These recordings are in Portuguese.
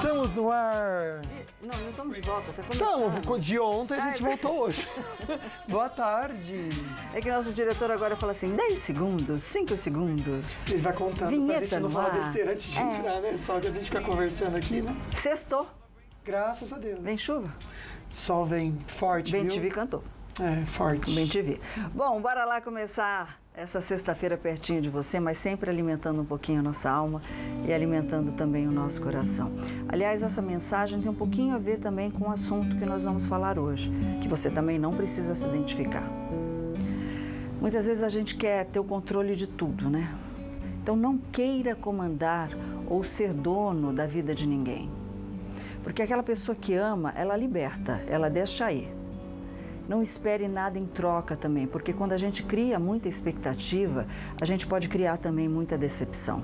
Estamos no ar. Não estamos de volta, tá começando. Estamos, de ontem a gente voltou hoje. Boa tarde. É que nosso diretor agora fala assim, 10 segundos, 5 segundos. Ele vai contando Vinheta pra gente não no falar ar. besteira antes de entrar, né? Só que a gente fica conversando aqui, né? Sextou. Graças a Deus. Vem chuva? Sol vem forte, Bem viu? TV cantou. É, forte. Bem TV. Bom, bora lá começar essa sexta-feira pertinho de você, mas sempre alimentando um pouquinho a nossa alma e alimentando também o nosso coração. Aliás, essa mensagem tem um pouquinho a ver também com o assunto que nós vamos falar hoje, que você também não precisa se identificar. Muitas vezes a gente quer ter o controle de tudo, né? Então não queira comandar ou ser dono da vida de ninguém. Porque aquela pessoa que ama, ela liberta, ela deixa ir. Não espere nada em troca também, porque quando a gente cria muita expectativa, a gente pode criar também muita decepção.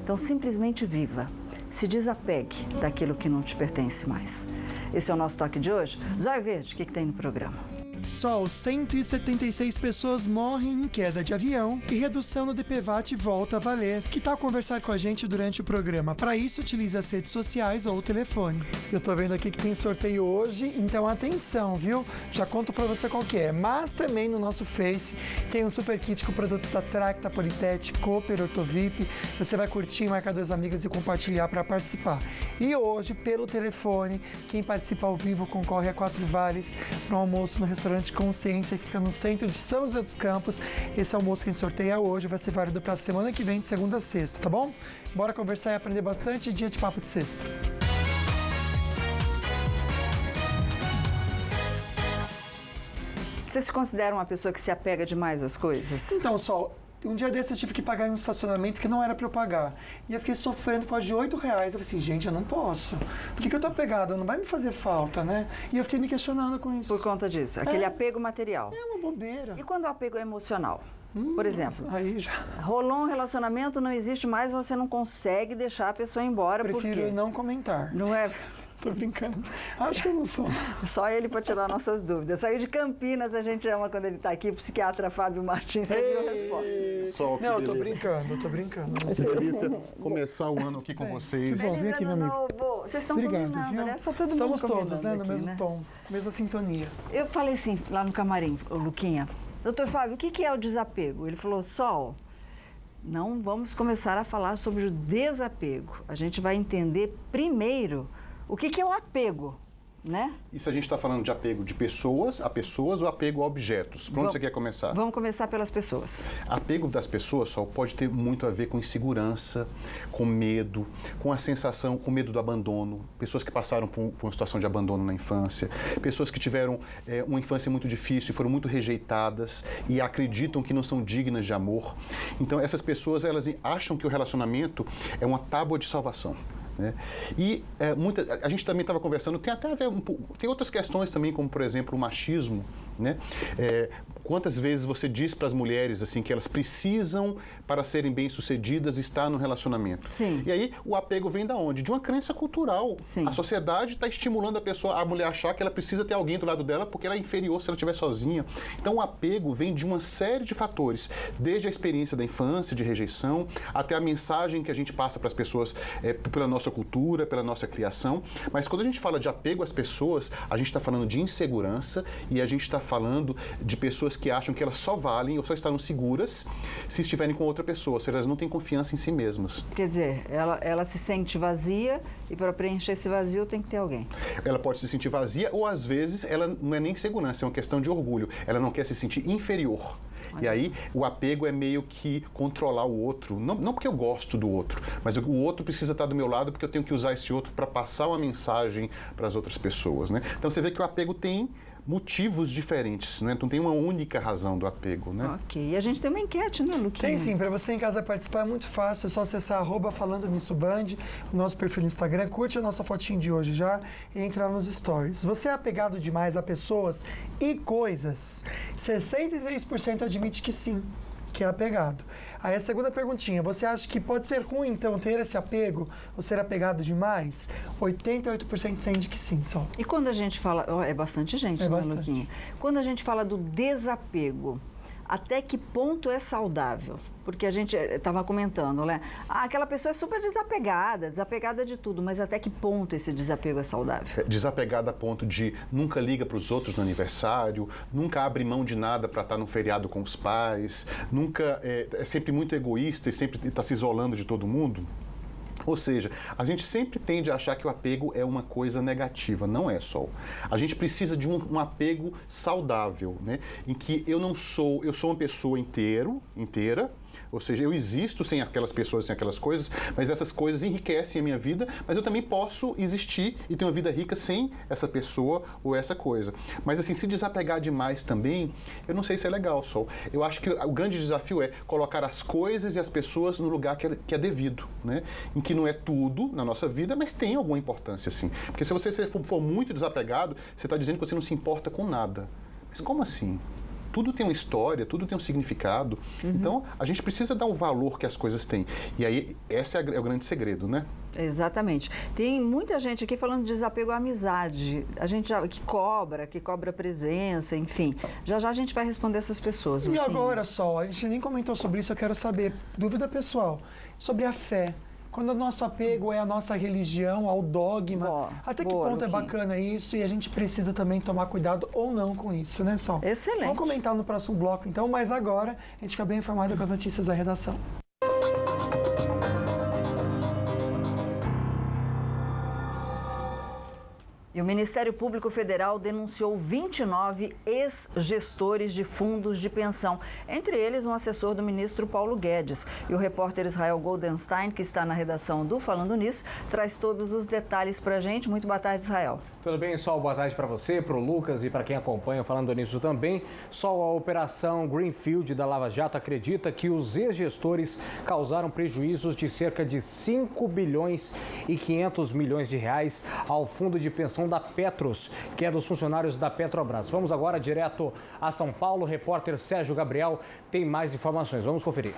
Então, simplesmente viva. Se desapegue daquilo que não te pertence mais. Esse é o nosso toque de hoje. Zóio Verde, o que tem no programa? Sol, 176 pessoas morrem em queda de avião e redução no DPVAT volta a valer. Que tal conversar com a gente durante o programa? Para isso, utilize as redes sociais ou o telefone. Eu tô vendo aqui que tem sorteio hoje, então atenção, viu? Já conto para você qual que é. Mas também no nosso Face tem um super kit com produtos da Tracta, Politec, Cooper, Ortovip. Você vai curtir, marcar 2 amigas e compartilhar para participar. E hoje, pelo telefone, quem participa ao vivo concorre a 4 vales para um almoço no restaurante Consciência, que fica no centro de São José dos Campos. Esse almoço que a gente sorteia hoje vai ser válido para a semana que vem, de segunda a sexta, tá bom? Bora conversar e aprender bastante. Dia de papo de sexta. Você se considera uma pessoa que se apega demais às coisas? Então, Sol, um dia desses eu tive que pagar em um estacionamento que não era pra eu pagar. E eu fiquei sofrendo por causa de R$8. Eu falei assim, gente, eu não posso. Por que eu tô apegado? Não vai me fazer falta, né? E eu fiquei me questionando com isso. Por conta disso, aquele apego material. É uma bobeira. E quando o apego é emocional? Por exemplo, Aí já. rolou um relacionamento, não existe mais, você não consegue deixar a pessoa embora. Por Prefiro quê? não comentar. Não é? Tô brincando. Acho que eu não sou. Só ele para tirar nossas dúvidas. Saiu de Campinas, a gente ama quando ele está aqui, o psiquiatra Fábio Martins, você viu a resposta. Sol, que Não, eu beleza. tô brincando. Que delícia começar o ano aqui com vocês. Que bom. Vem Feliz aqui, ano meu amigo. novo! Vocês estão Obrigado, combinando, viu? né? Só todo Estamos mundo todos, né? No aqui, mesmo tom, mesma sintonia. Eu falei assim, lá no camarim, o Luquinha, doutor Fábio, o que é o desapego? Ele falou, Sol, não vamos começar a falar sobre o desapego. A gente vai entender primeiro o que é o apego, né? E se a gente está falando de apego de pessoas a pessoas ou apego a objetos? Por onde você quer começar? Vamos começar pelas pessoas. Apego das pessoas só pode ter muito a ver com insegurança, com medo, com a sensação, com medo do abandono. Pessoas que passaram por uma situação de abandono na infância, pessoas que tiveram uma infância muito difícil e foram muito rejeitadas e acreditam que não são dignas de amor. Então essas pessoas, elas acham que o relacionamento é uma tábua de salvação. Né? E a gente também estava conversando, tem até a ver tem outras questões também, como por exemplo o machismo, né? Quantas vezes você diz para as mulheres assim que elas precisam, para serem bem-sucedidas, estar no relacionamento? Sim. E aí o apego vem da onde? De uma crença cultural. Sim. A sociedade está estimulando a mulher a achar que ela precisa ter alguém do lado dela porque ela é inferior se ela estiver sozinha. Então o apego vem de uma série de fatores, desde a experiência da infância, de rejeição, até a mensagem que a gente passa para as pessoas pela nossa cultura, pela nossa criação. Mas quando a gente fala de apego às pessoas, a gente está falando de insegurança e a gente está falando de pessoas que acham que elas só valem ou só estarão seguras se estiverem com outra pessoa, se elas não têm confiança em si mesmas. Quer dizer, ela se sente vazia e para preencher esse vazio tem que ter alguém. Ela pode se sentir vazia ou às vezes ela não é nem insegurança, é uma questão de orgulho. Ela não quer se sentir inferior. E aí o apego é meio que controlar o outro, não porque eu gosto do outro, mas o outro precisa estar do meu lado porque eu tenho que usar esse outro para passar uma mensagem para as outras pessoas, né? Então você vê que o apego tem motivos diferentes, né? Não tem uma única razão do apego, né? Ok, e a gente tem uma enquete, né, Luquinha? Tem sim, para você em casa participar é muito fácil, é só acessar @FalandoNissoBand, o nosso perfil no Instagram, curte a nossa fotinho de hoje já e entrar nos stories. Você é apegado demais a pessoas e coisas? 63% admite que sim, que é apegado. Aí a segunda perguntinha, você acha que pode ser ruim, então, ter esse apego ou ser apegado demais? 88% entende que sim, só. E quando a gente fala, é bastante gente, É né, bastante. Luquinha? Quando a gente fala do desapego, até que ponto é saudável? Porque a gente estava comentando, né? Aquela pessoa é super desapegada de tudo, mas até que ponto esse desapego é saudável? Desapegada a ponto de nunca liga para os outros no aniversário, nunca abre mão de nada para estar no feriado com os pais, nunca é sempre muito egoísta e sempre está se isolando de todo mundo. Ou seja, a gente sempre tende a achar que o apego é uma coisa negativa, não é, Sol. A gente precisa de um apego saudável, né? Em que eu sou uma pessoa inteira, ou seja, eu existo sem aquelas pessoas, sem aquelas coisas, mas essas coisas enriquecem a minha vida, mas eu também posso existir e ter uma vida rica sem essa pessoa ou essa coisa. Mas assim, se desapegar demais também, eu não sei se é legal, Sol. Eu acho que o grande desafio é colocar as coisas e as pessoas no lugar que é devido, né? Em que não é tudo na nossa vida, mas tem alguma importância, sim. Porque se você for muito desapegado, você está dizendo que você não se importa com nada. Mas como assim? Tudo tem uma história, tudo tem um significado. Então, a gente precisa dar o valor que as coisas têm. E aí, esse é o grande segredo, né? Exatamente. Tem muita gente aqui falando de desapego à amizade. A gente que cobra presença, enfim. Já a gente vai responder essas pessoas. E agora, Sol, a gente nem comentou sobre isso, eu quero saber, dúvida pessoal, sobre a fé. Quando o nosso apego é a nossa religião, ao dogma, até que ponto é bacana isso e a gente precisa também tomar cuidado ou não com isso, né, Sol? Excelente. Vamos comentar no próximo bloco, então, mas agora a gente fica bem informado com as notícias da redação. E o Ministério Público Federal denunciou 29 ex-gestores de fundos de pensão, entre eles um assessor do ministro Paulo Guedes. E o repórter Israel Goldenstein, que está na redação do Falando Nisso, traz todos os detalhes para a gente. Muito boa tarde, Israel. Tudo bem, Sol? Boa tarde para você, para o Lucas e para quem acompanha o Falando Nisso também. Sol, a Operação Greenfield da Lava Jato acredita que os ex-gestores causaram prejuízos de cerca de 5 bilhões e 500 milhões de reais ao fundo de pensão da Petros, que é dos funcionários da Petrobras. Vamos agora direto a São Paulo. O repórter Sérgio Gabriel tem mais informações. Vamos conferir.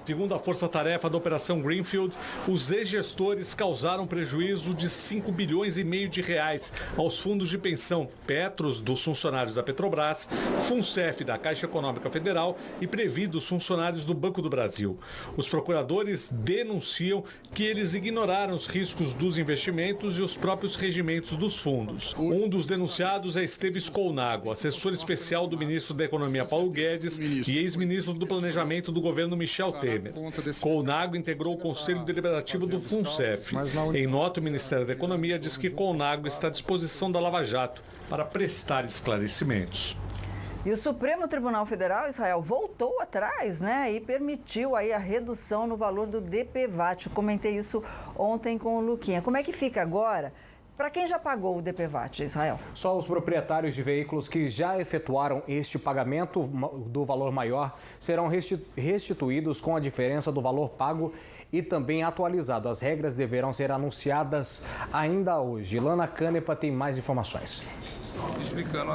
Segundo a força-tarefa da Operação Greenfield, os ex-gestores causaram prejuízo de 5 bilhões e meio de reais aos fundos de pensão Petros dos funcionários da Petrobras, Funcef da Caixa Econômica Federal e Previ dos funcionários do Banco do Brasil. Os procuradores denunciam que eles ignoraram os riscos dos investimentos e os próprios regimentos dos fundos. Um dos denunciados é Esteves Colnago, assessor especial do ministro da Economia Paulo Guedes e ex-ministro do Planejamento do governo Michel Temer. Colnago integrou o Conselho Deliberativo do Funcef. Em nota, o Ministério da Economia diz que Colnago está à disposição da Lava Jato para prestar esclarecimentos. E o Supremo Tribunal Federal, Israel, voltou atrás, né, e permitiu aí a redução no valor do DPVAT. Eu comentei isso ontem com o Luquinha. Como é que fica agora? Para quem já pagou o DPVAT, Israel? Só os proprietários de veículos que já efetuaram este pagamento do valor maior serão restituídos com a diferença do valor pago e também atualizado. As regras deverão ser anunciadas ainda hoje. Lana Canepa tem mais informações.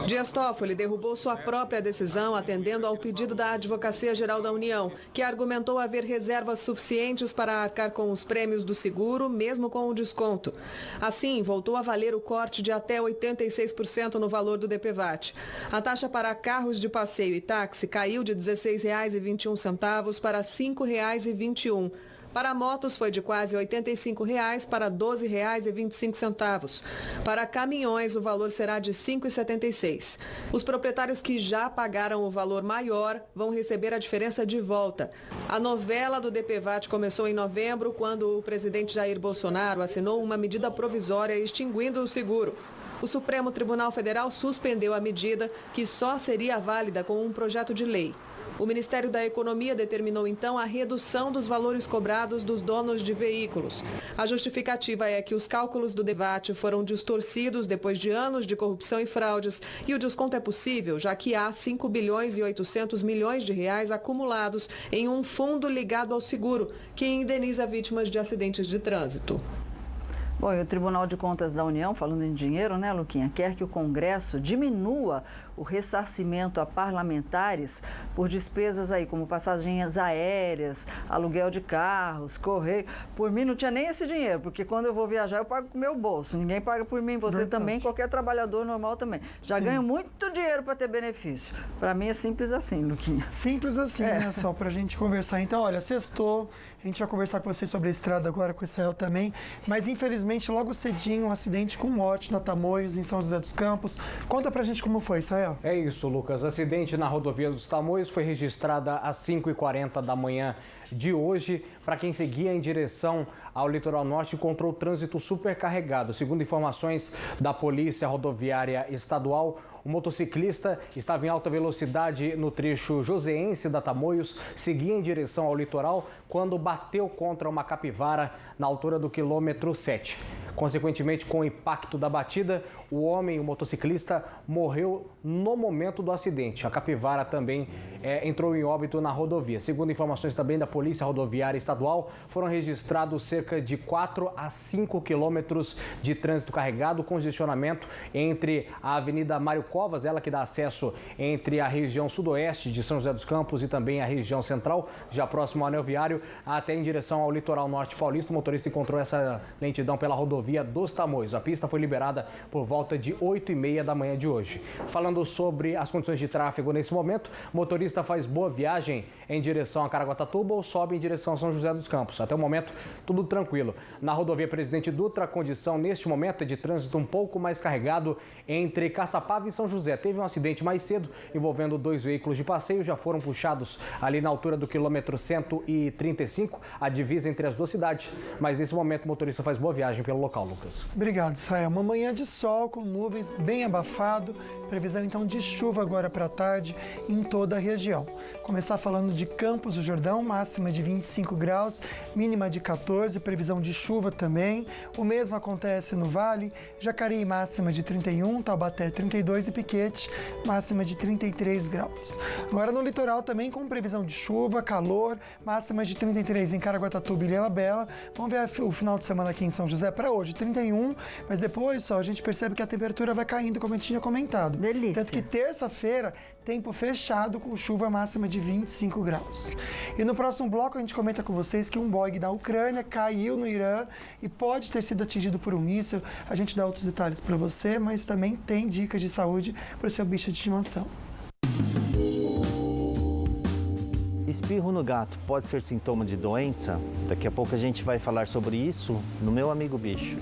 Dias Toffoli derrubou sua própria decisão atendendo ao pedido da Advocacia Geral da União, que argumentou haver reservas suficientes para arcar com os prêmios do seguro, mesmo com o desconto. Assim, voltou a valer o corte de até 86% no valor do DPVAT. A taxa para carros de passeio e táxi caiu de R$ 16,21 para R$ 5,21. Para motos foi de quase R$ 85,00 para R$ 12,25. Para caminhões, o valor será de R$ 5,76. Os proprietários que já pagaram o valor maior vão receber a diferença de volta. A novela do DPVAT começou em novembro, quando o presidente Jair Bolsonaro assinou uma medida provisória extinguindo o seguro. O Supremo Tribunal Federal suspendeu a medida, que só seria válida com um projeto de lei. O Ministério da Economia determinou então a redução dos valores cobrados dos donos de veículos. A justificativa é que os cálculos do DPVAT foram distorcidos depois de anos de corrupção e fraudes e o desconto é possível, já que há 5 bilhões e 800 milhões de reais acumulados em um fundo ligado ao seguro, que indeniza vítimas de acidentes de trânsito. Bom, e o Tribunal de Contas da União, falando em dinheiro, né, Luquinha, quer que o Congresso diminua o ressarcimento a parlamentares por despesas aí, como passagens aéreas, aluguel de carros, correio. Por mim não tinha nem esse dinheiro, porque quando eu vou viajar eu pago com o meu bolso. Ninguém paga por mim, você Verdade. também, qualquer trabalhador normal também. Já ganho muito dinheiro para ter benefício. Para mim é simples assim, Luquinha. Simples assim, né? Só pra gente conversar. Então, olha, sextou, a gente vai conversar com vocês sobre a estrada agora, com o Israel também, mas infelizmente logo cedinho um acidente com morte na Tamoios, em São José dos Campos. Conta pra gente como foi, Israel. É isso, Lucas. Acidente na rodovia dos Tamoios foi registrada às 5h40 da manhã de hoje. Para quem seguia em direção ao litoral norte, encontrou o trânsito supercarregado. Segundo informações da Polícia Rodoviária Estadual, o motociclista estava em alta velocidade no trecho joseense da Tamoios, seguia em direção ao litoral quando bateu contra uma capivara na altura do quilômetro 7. Consequentemente, com o impacto da batida, o homem, o motociclista, morreu no momento do acidente. A capivara também entrou em óbito na rodovia. Segundo informações também da Polícia Rodoviária Estadual, foram registrados cerca de 4 a 5 quilômetros de trânsito carregado, congestionamento entre a Avenida Mário Covas, ela que dá acesso entre a região sudoeste de São José dos Campos e também a região central, já próximo ao anel viário, até em direção ao litoral norte paulista. O motorista encontrou essa lentidão pela rodovia dos Tamoios. A pista foi liberada por volta de 8h30 da manhã de hoje. Falando sobre as condições de tráfego nesse momento, o motorista faz boa viagem em direção a Caraguatatuba ou sobe em direção a São José dos Campos. Até o momento, tudo tranquilo. Na rodovia Presidente Dutra, a condição neste momento é de trânsito um pouco mais carregado entre Caçapava e São José. Teve um acidente mais cedo envolvendo 2 veículos de passeio, já foram puxados ali na altura do quilômetro 135, a divisa entre as duas cidades. Mas nesse momento, o motorista faz boa viagem pelo local, Lucas. Obrigado, Israel. Uma manhã de sol com nuvens, bem abafado. Previsão então de chuva agora para a tarde em toda a região. Começar falando de Campos do Jordão, máxima de 25 graus, mínima de 14, previsão de chuva também. O mesmo acontece no Vale, Jacareí máxima de 31, Taubaté 32 e Piquete máxima de 33 graus. Agora no litoral também com previsão de chuva, calor, máxima de 33 em Caraguatatuba e Ilhabela. Vamos ver o final de semana aqui em São José para hoje, 31, mas depois só a gente percebe que a temperatura vai caindo, como a gente tinha comentado. Delícia. Tanto que terça-feira, tempo fechado com chuva máxima de 25 graus. E no próximo bloco a gente comenta com vocês que um Boeing da Ucrânia caiu no Irã e pode ter sido atingido por um míssil. A gente dá outros detalhes para você, mas também tem dicas de saúde para o seu bicho de estimação. Espirro no gato pode ser sintoma de doença? Daqui a pouco a gente vai falar sobre isso no Meu Amigo Bicho.